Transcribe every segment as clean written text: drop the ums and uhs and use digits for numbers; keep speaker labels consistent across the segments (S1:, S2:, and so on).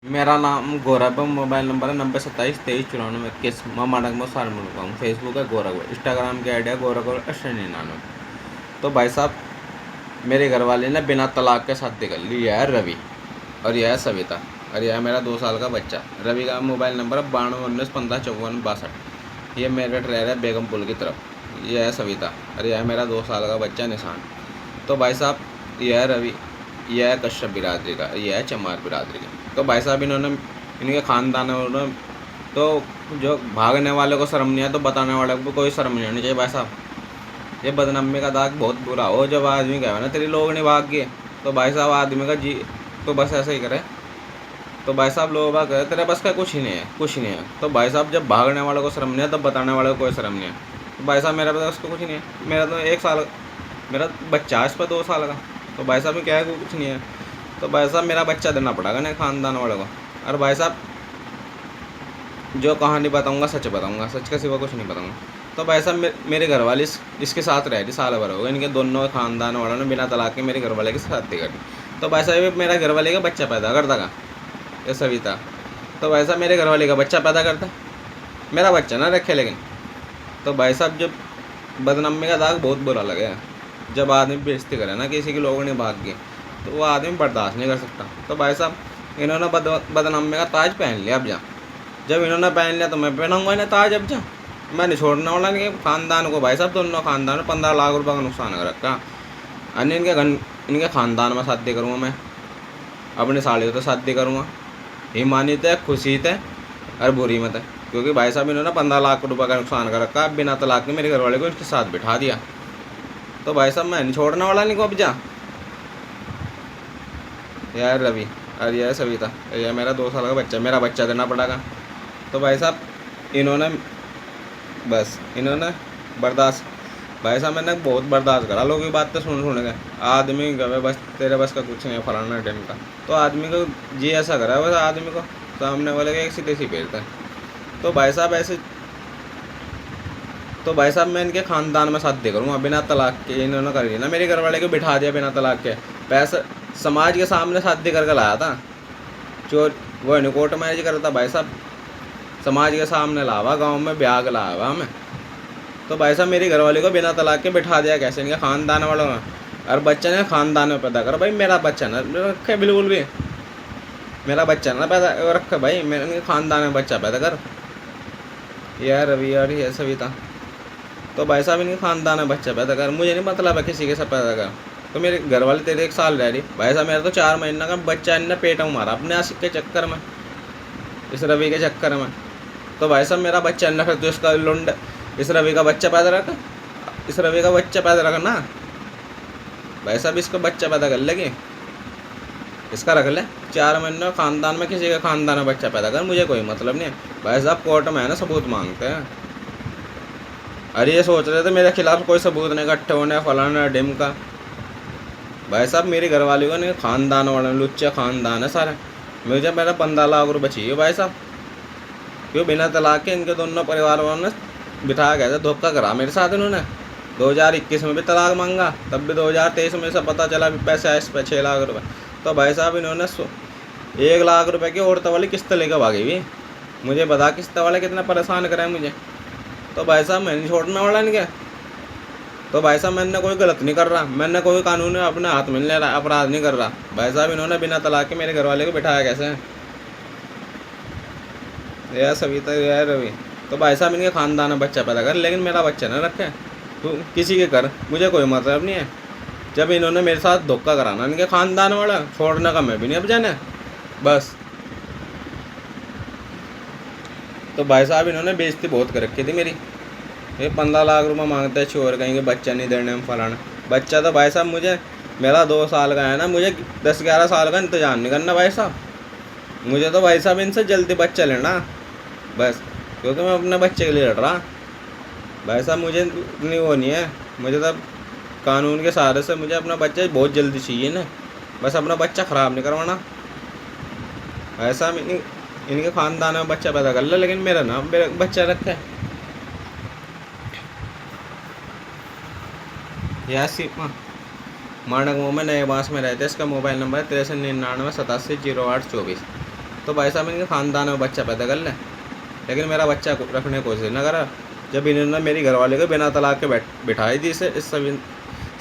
S1: मेरा नाम गौरव है, मोबाइल नंबर है 9027239421। मैं मानक में साल में हूँ। फेसबुक है गौरव, इंस्टाग्राम की आईडी है गौरव 8099। तो भाई साहब, मेरे घर वाले ने बिना तलाक के शादी कर ली। यह है रवि और यह है सविता और यह है मेरा 2 साल का बच्चा। रवि का मोबाइल नंबर है 9219155462। ये मेरे रह रहा है बेगम पुल की तरफ। यह है सविता और यह है मेरा 2 साल का बच्चा निशान। तो भाई साहब, यह है रवि, यह है कश्यप बिरादरी का, यह है चमार बिरादरी का। तो भाई साहब, इन्होंने इनके ख़ानदान उन्होंने तो जो भागने वाले को शर्म नहीं है तो बताने वाले को कोई शर्म नहीं होनी चाहिए भाई साहब। ये बदनामी का दाग बहुत बुरा हो जब आदमी कहे ना तेरी लोग नहीं भाग गए, तो भाई साहब आदमी का जी तो बस ऐसा ही करे। तो भाई साहब लोग बाग करे तेरे बस का कुछ ही नहीं है, कुछ ही नहीं है। तो भाई साहब, जब भागने वाले को शर्म नहीं है तो बताने वाले को कोई शर्म नहीं है। तो भाई साहब, मेरे पास उसको कुछ नहीं है। मेरा तो 1 साल, मेरा बच्चा है इस पर 2 साल का। तो भाई साहब, में क्या है कुछ नहीं है। तो भाई साहब, मेरा बच्चा देना पड़ेगा ना ख़ानदान वाले को। और भाई साहब, जो कहानी बताऊंगा सच बताऊंगा, सच का सिवा कुछ नहीं बताऊंगा। तो भाई साहब, मेरे घर वाले इसके साथ रह रही, साल भर हो गए। इनके दोनों ख़ानदान वालों ने बिना तलाक के मेरे घर वाले के साथ कर दी। तो भाई साहब, ये मेरा घर वाले का बच्चा पैदा करता का, ये सविता। तो भाई साहब, मेरे घर वाले का बच्चा पैदा करता, मेरा बच्चा ना रखे। लेकिन तो भाई साहब, जब बदनामी का दाग बहुत बुरा लगे, जब आदमी बेइज्जती करे ना किसी के लोगों ने भाग के, तो वो आदमी बर्दाश्त नहीं कर सकता। तो भाई साहब, इन्होंने बदनामी का ताज पहन लिया। अब जब इन्होंने पहन लिया तो मैं पहनाऊंगा इन्हें ताज। अब मैं नहीं छोड़ने वाला इनके ख़ानदान को। भाई साहब, दोनों ख़ानदान में 15 लाख रुपये का नुकसान कर रखा। अन्य इनके ख़ानदान में शादी करूँगा मैं, अपनी साड़ियों तो शादी करूँगा। ईमानियत है, खुशी है और बुरी मत है। क्योंकि भाई साहब, इन्होंने 15 लाख रुपये का नुकसान कर रखा। बिना तलाक के मेरे घर वाले को इसके साथ बिठा दिया। तो भाई साहब, मैं नहीं छोड़ने वाला इनको। अब यार रवि और यह सविता, यह मेरा 2 साल का बच्चा, मेरा बच्चा देना पड़ेगा। तो भाई साहब, इन्होंने बर्दाश्त, भाई साहब मैंने बहुत बर्दाश्त करा लोगों की बात तो सुन के। आदमी गए बस तेरे बस का कुछ नहीं है फलाना टेम का। तो आदमी को जी ऐसा करा बस, आदमी को सामने वाले के एक सीधे सी फेरता है। तो भाई साहब ऐसे, तो भाई साहब मैं इनके ख़ानदान में शादी करूँगा बिना तलाक के। इन्होंने कर ना मेरे घर वाले को बिठा दिया बिना तलाक के। पैसा समाज के सामने शादी करके लाया था, चोर वो नहीं कोर्ट मैरिज करा था। भाई साहब, समाज के सामने लावा, गांव में ब्याह के लावा हमें। तो भाई साहब, मेरी घरवाली को बिना तलाक के बिठा दिया कैसे इनके ख़ानदान वालों ने। और बच्चा ने ख़ानदान में पैदा कर। भाई मेरा बच्चा ना रखे बिल्कुल भी, मेरा बच्चा ना पैदा रखे भाई, मेरे ख़ानदान में बच्चा पैदा कर। यह रवि और यह सविता। तो भाई साहब, इनके ख़ानदान में बच्चा पैदा कर, मुझे नहीं मतलब है किसी के साथ पैदा कर। तो मेरे घर वाले तेरे 1 साल रह रही। भाई साहब, मेरा तो 4 महीना का बच्चा इनने पेट में मारा अपने आशिक के चक्कर में, इस रवि के चक्कर में। तो भाई साहब, मेरा बच्चा इन्ना फिर तो इसका लुंड, इस रवि का बच्चा पैदा रखा, इस रवि का बच्चा पैदा रखा ना। भाई साहब, इसका बच्चा पैदा कर लेगी, इसका रख ले। 4 महीने ख़ानदान में किसी के ख़ानदान में बच्चा पैदा कर, मुझे कोई मतलब नहीं है। भाई साहब, कोर्ट में है ना सबूत मांगते हैं। अरे ये सोच रहे थे मेरे खिलाफ कोई सबूत नहीं इकट्ठे होने फलाना डिम का। भाई साहब, मेरी घरवाली को नहीं, ख़ानदान वाले लुच्चे ख़ानदान है सारे। मुझे मेरा 15 लाख रुपये चाहिए भाई साहब। क्यों बिना तलाक के इनके दोनों परिवार वालों ने बिठा गया था, धोखा करा मेरे साथ इन्होंने। 2021 में भी तलाक मांगा, तब भी 2023 में से पता चला भी पैसे आए इस पर 6 लाख रुपये। तो भाई साहब, इन्होंने 1 लाख रुपये की औरत वाली किस्त लेकर भागी भी। मुझे बता किस्त वाले कितना परेशान कराए मुझे। तो भाई साहब, मैं नहीं छोड़ने वाला इनके। तो भाई साहब, मैंने कोई गलत नहीं कर रहा, मैंने कोई कानून अपने हाथ में ले रहा, अपराध नहीं कर रहा। भाई साहब, इन्होंने बिना तलाक के मेरे घर वाले को बिठाया कैसे। यार सविता, यार रवि। तो भाई साहब, इनके ख़ानदान में बच्चा पैदा कर, लेकिन मेरा बच्चा ना रखे। तो किसी के कर, मुझे कोई मतलब नहीं है। जब इन्होंने मेरे साथ धोखा कराना इनके ख़ानदान वाला, छोड़ने का मैं भी नहीं अब जाने बस। तो भाई साहब, इन्होंने बेइज्जती बहुत कर रखी थी मेरी। ये 15 लाख रुपये मांगते हैं, चोर कहेंगे बच्चा नहीं देने में फलाना। बच्चा तो भाई साहब मुझे, मेरा 2 साल का है ना, मुझे 10-11 साल का इंतज़ाम नहीं करना भाई साहब। मुझे तो भाई साहब इनसे जल्दी बच्चा लेना बस, क्योंकि मैं अपने बच्चे के लिए लड़ रहा। भाई साहब, मुझे इतनी वो नहीं है। मुझे तो कानून के सहारे से मुझे अपना बच्चा बहुत जल्दी चाहिए ना, बस अपना बच्चा ख़राब नहीं करवाना। भाई साहब, इनके ख़ानदान में बच्चा पैदा कर ले, लेकिन मेरा नाम मेरा बच्चा रखा है। यासी मानक मुँह में नए बांस में रहते। इसका मोबाइल नंबर है 6399870824। तो भाई साहब इनके ख़ानदान में बच्चा पैदा कर लें, लेकिन मेरा बच्चा रखने की कोशिश न करा। जब इन्होंने मेरी घरवाले को बिना तलाक के बिठाई थी इस सब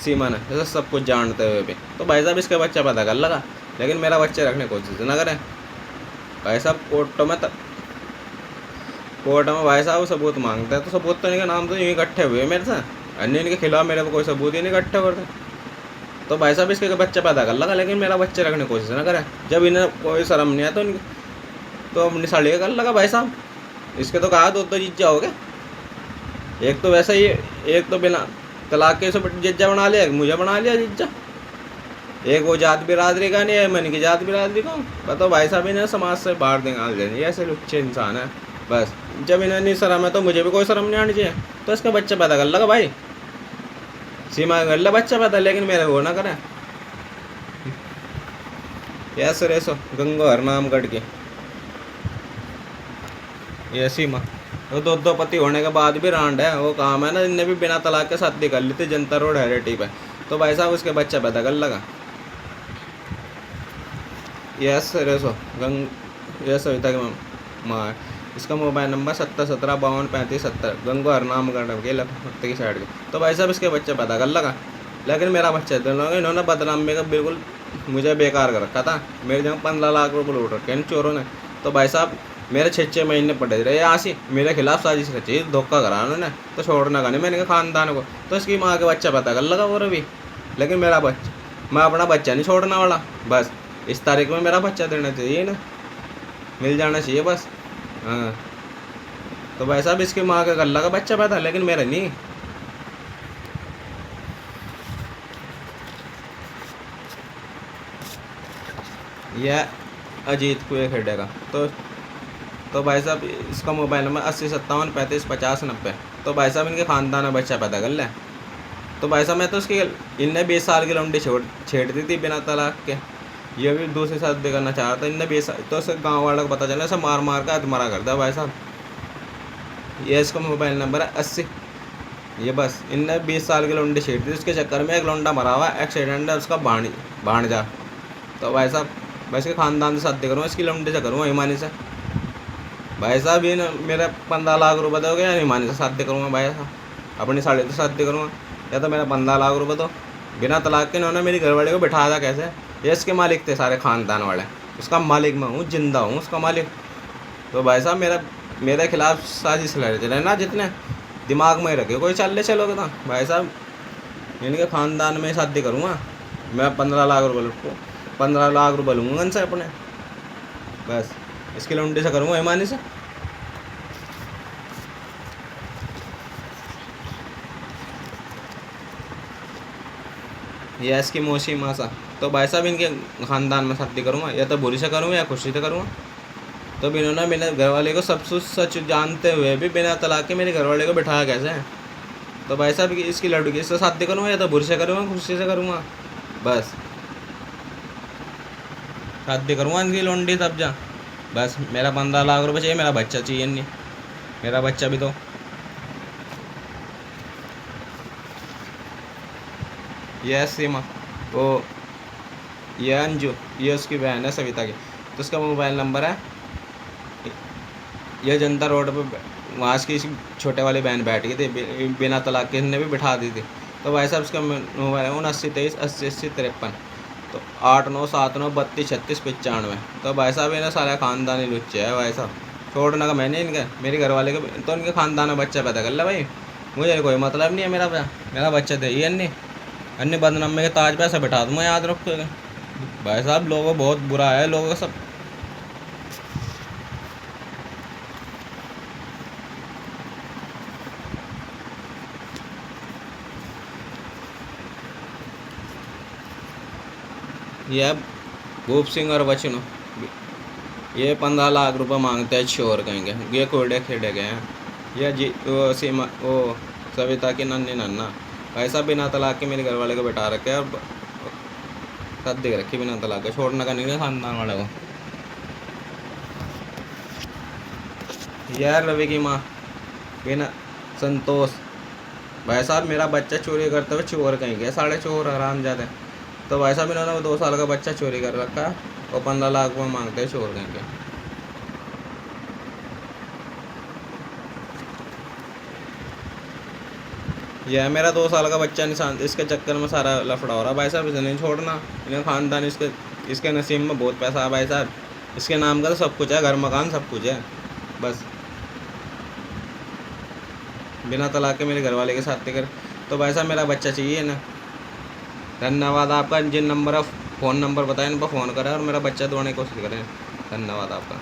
S1: सीमा ने, जैसे सब कुछ जानते हुए भी, तो भाई साहब इसका बच्चा पैदा कर लगा, लेकिन मेरा बच्चे रखने की कोशिश न करें। भाई साहब कोर्ट में भाई साहब सबूत मांगते हैं, तो सबूत तो इनके नाम तो यूँ इकट्ठे हुए मेरे से, अन्य इनके खिलाफ मेरे को कोई सबूत ही नहीं इकट्ठे करते। तो भाई साहब इसके बच्चा पैदा कर लगा, लेकिन मेरा बच्चे रखने की कोशिश ना करें। जब इन्हें कोई शर्म नहीं है तो इनकी तो अपनी साड़ी कर लगा भाई साहब। इसके तो कहा 2 जीत जाओगे, एक तो वैसे ही, एक तो बिना तलाक के सब जिज्जा बना लिया, मुझे बना लिया जिज्जा। एक वो जात बिरादरी का नहीं है, मैंने की जात बिरादरी को बताओ भाई साहब, इन्हें समाज से बाहर निकाल देनी, ऐसे लुच्चे इंसान है बस। जब इन्हें नहीं शर्म है तो मुझे भी कोई शर्म नहीं आनी चाहिए। तो इसका बच्चा पैदा कर लगा भाई, सीमा कर ले बच्चा पैदा, लेकिन मेरे वो ना करें। ऐसे रेसो गंगा हरनामगढ़ की ये सीमा, वो 2 पति होने के बाद भी रांड है, वो काम है ना, इनने भी बिना तलाक के शादी कर ली थी जनता रोड हैरिटी पे। तो भाई साहब उसके बच्चा पैदा कर लगा। यस रेसो ये सविता की माँ, इसका मोबाइल नंबर 7017523570, गंगो हरनामगढ़ के लखपत की साइड के। तो भाई साहब इसके बच्चे पैदा कर लगा, लेकिन मेरा बच्चा दोनों इन्होंने बदनामी का बिल्कुल मुझे बेकार कर रखा था। मेरे जगह 15 लाख रुपये लूट रखे इन चोरों ने। तो भाई साहब मेरे 6 महीने पड़े रहे आसी, मेरे खिलाफ साजिश रची, धोखा करा उन्होंने, तो छोड़ना का नहीं मैंने खानदान को। तो इसकी माँ के बच्चा पता कर लगा वो भी, लेकिन मेरा बच्चा, मैं अपना बच्चा नहीं छोड़ने वाला। बस इस तारीख में मेरा बच्चा देना चाहिए ना, मिल जाना चाहिए बस। हाँ, तो भाई साहब इसकी माँ का कर लगा बच्चा पैदा, लेकिन मेरा नहीं। यह अजीत कुएं खेडेगा। तो भाई साहब इसका मोबाइल नंबर 8057355090। तो भाई साहब इनके ख़ानदान में बच्चा पैदा कर लें। तो भाई साहब मैं तो उसकी इनने 20 साल की लौंडी छेड़ दी थी बिना तलाक के, ये भी दूसरी शादी करना चाह रहा था। इनने 20 तो उसे गाँव वालों को पता चला, ऐसा मार मार का मरा कर दिया भाई साहब। ये इसका मोबाइल नंबर है 80, ये बस इनने 20 साल की लौंडी छेड़ दी, उसके चक्कर में एक लौंडा मरा हुआ, एक्सीडेंट है उसका भाणजा। तो भाई साहब मैं इसके ख़ानदान से शादी करूँगा, इसकी लौंडी से करूँगा, ईमानी से। भाई साहब ये ना मेरा 15 लाख रुपये दोगे या ईमानी से शादी करूँगा भाई साहब, अपनी साड़ी से शादी करूँगा, या तो मेरा 15 लाख रुपये दो। बिना तलाक के इन्होंने मेरी घरवाले को बिठाया था कैसे, ये इसके मालिक थे सारे ख़ानदान वाले, उसका मालिक मैं हूँ, जिंदा हूँ उसका मालिक। तो भाई साहब मेरे खिलाफ साजिश लड़े ना, जितने दिमाग में ही रखे कोई चलोगे तो भाई साहब इनके ख़ानदान में शादी करूँगा मैं। 15 लाख रुपये लूँगा इनसे अपने, बस इसकी लौंडी से करूँगा ईमानी से। या इसकी मौसी मासा। तो भाई साहब इनके ख़ानदान में शादी करूँगा, या तो बुरी से करूँगा या खुशी से करूँगा। तो भी इन्होंने मेरे घरवाले को सब कुछ सच जानते हुए भी बिना तलाक के मेरे घरवाले को बिठाया कैसे है। तो भाई साहब इसकी लड़की से शादी करूँगा, या तो बुरी से करूँगा खुशी से करूँगा, बस शादी करूँगा इनकी लौंडी तब जा। बस मेरा 15 लाख रुपये चाहिए, मेरा बच्चा चाहिए नहीं, मेरा बच्चा भी तो। ये सीमा, वो ये अंजू, ये उसकी बहन है सविता की। तो उसका मोबाइल नंबर है, ये जनता रोड पे वहाँ की छोटे वाली बहन बैठ गई थी बिना तलाक के, इन्हें भी बिठा दी थी। तो भाई साहब उसका मोबाइल है 7923808053। तो 8979323695। तो भाई साहब इन्हें सारा ख़ानदानी लुच्चे है भाई साहब, छोड़ना का मैंने इनके मेरे घर वाले को, तो इनके ख़ानदान में बच्चा पैदा कर ले भाई, मुझे कोई मतलब नहीं है, मेरा बच्चा दे ही अन्य बदनामी के ताज पे ऐसे बैठा दूँ मैं, याद रखो भाई साहब। लोगों बहुत बुरा है, लोगों का सब। यह भूप सिंह और बचनों, ये 15 लाख रुपए मांगते हैं, चोर कहेंगे, ये कोड़े खेड़े गए हैं। यह जी वो सीमा, वो सविता की नन्ना ऐसा बिना तलाक के मेरे घर वाले को बैठा रखे और शादी रखी बिना तलाक के, छोड़ना का नहीं है ख़ानदान वाले को। यार रवि की माँ बिना संतोष, भाई साहब मेरा बच्चा चोरी करते हुए चोर कहेंगे, साढ़े चोर आराम ज़्यादा। तो भाई साहब इन्होंने 2 साल का बच्चा चोरी कर रखा है और 15 लाख रुपये मांगते हैं, चोर कहेंगे। यह है मेरा 2 साल का बच्चा निशान, इसके चक्कर में सारा लफड़ा हो रहा भाई साहब। इसे नहीं छोड़ना, इन्हें ख़ानदान इसके नसीब में बहुत पैसा है भाई साहब। इसके नाम का तो सब कुछ है, घर मकान सब कुछ है, बस बिना तलाक के मेरे घर वाले के साथ कर। तो भाई साहब मेरा बच्चा चाहिए ना। धन्यवाद आपका। जिन नंबर फ़ोन नंबर बताए इन पर फ़ोन करें और मेरा बच्चा दौड़ने की कोशिश करें। धन्यवाद आपका।